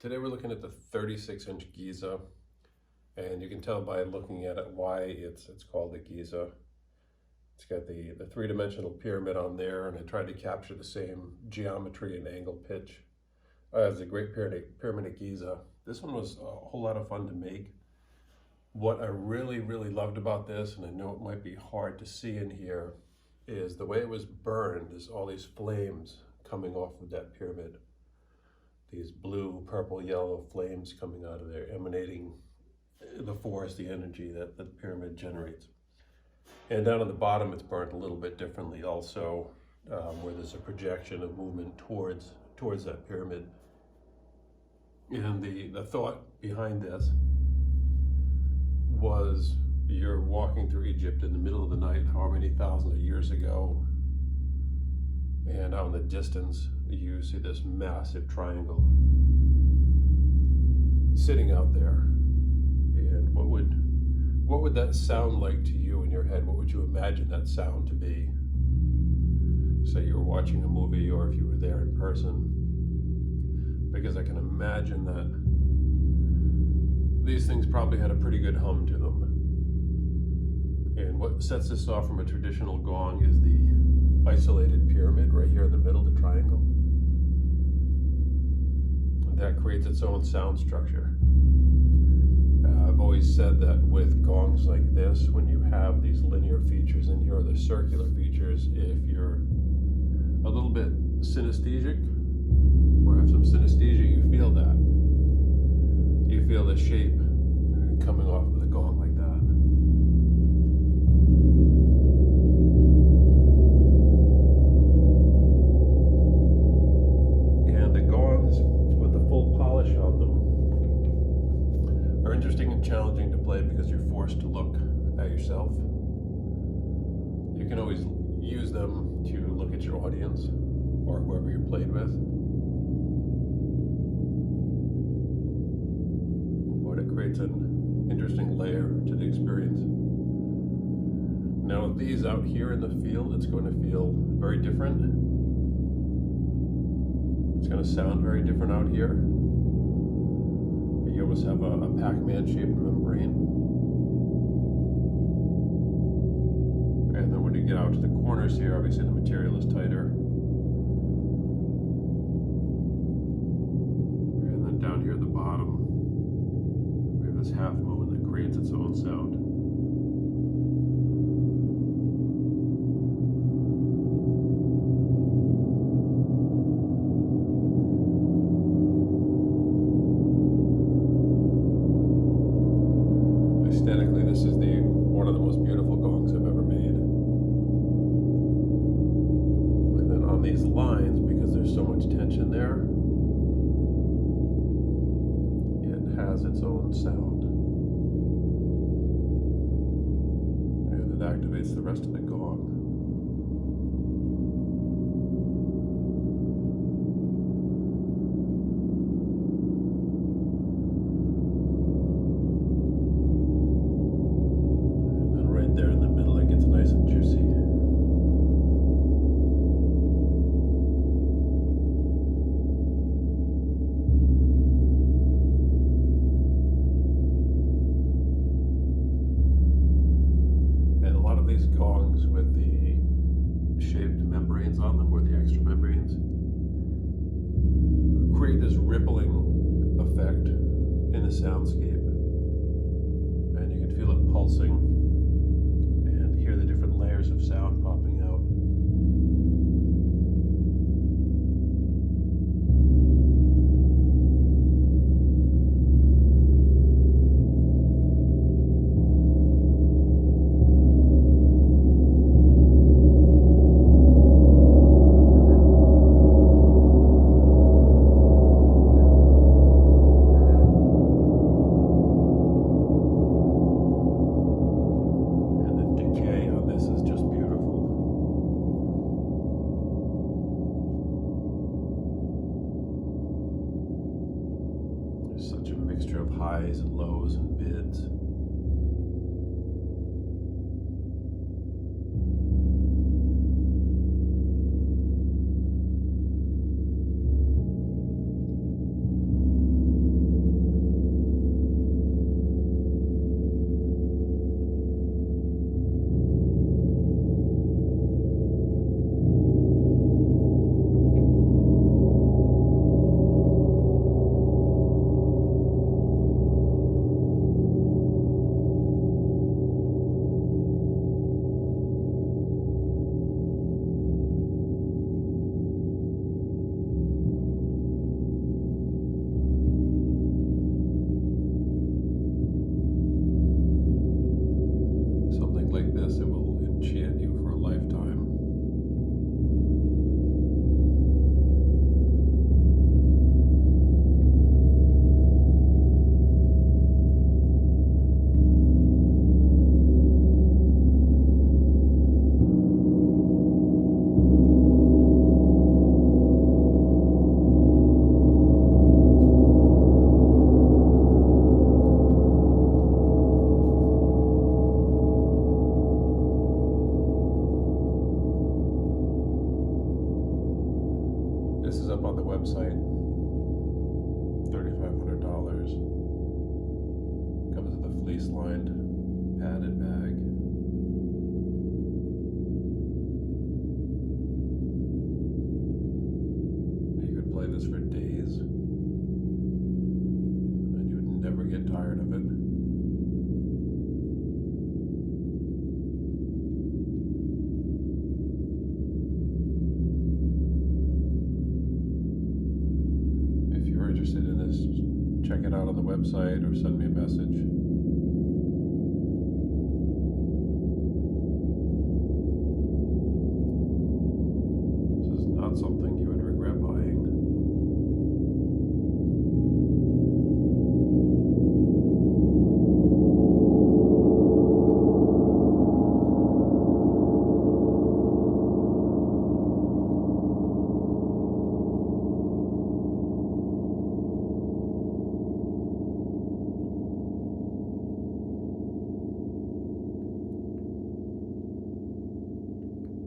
Today we're looking at the 36-inch Giza, and you can tell by looking at it why it's called the Giza. It's got the three-dimensional pyramid on there, and I tried to capture the same geometry and angle pitch as the Great Pyramid of Giza. This one was a whole lot of fun to make. What I really loved about this, and I know it might be hard to see in here, is the way it was burned. There's all these flames coming off of that pyramid. These blue, purple, yellow flames coming out of there, emanating the force, the energy that the pyramid generates. And down at the bottom, it's burnt a little bit differently also, where there's a projection of movement towards that pyramid. And the thought behind this was, you're walking through Egypt in the middle of the night, how many thousands of years ago, and out in the distance, you see this massive triangle sitting out there. And what would that sound like to you in your head? What would you imagine that sound to be? Say you were watching a movie, or if you were there in person. Because I can imagine that these things probably had a pretty good hum to them. And what sets this off from a traditional gong is the isolated pyramid right here in the middle, the triangle. That creates its own sound structure. I've always said that with gongs like this, when you have these linear features in here, or the circular features, if you're a little bit synesthetic, or have some synesthesia, you feel that. You feel the shape coming off of the gong like that. With the full polish on them are interesting and challenging to play because you're forced to look at yourself. You can always use them to look at your audience or whoever you played with, but it creates an interesting layer to the experience. Now, with these out here in the field, it's going to feel very different. It's going to sound very different out here. You almost have a Pac-Man shaped membrane. And then when you get out to the corners here, obviously the material is tighter. And then down here at the bottom, we have this half moon that creates its own sound. Aesthetically, this is one of the most beautiful gongs I've ever made. And then on these lines, because there's so much tension there, it has its own sound. And it activates the rest of the gong. There in the middle, it gets nice and juicy. And a lot of these gongs with the shaped membranes on them, or the extra membranes, create this rippling effect in the soundscape. And you can feel it pulsing. Hear the different layers of sound popping out. Such a mixture of highs and lows and mids. lined padded bag. You could play this for days and you would never get tired of it. If you're interested in this, check it out on the website or send me a message.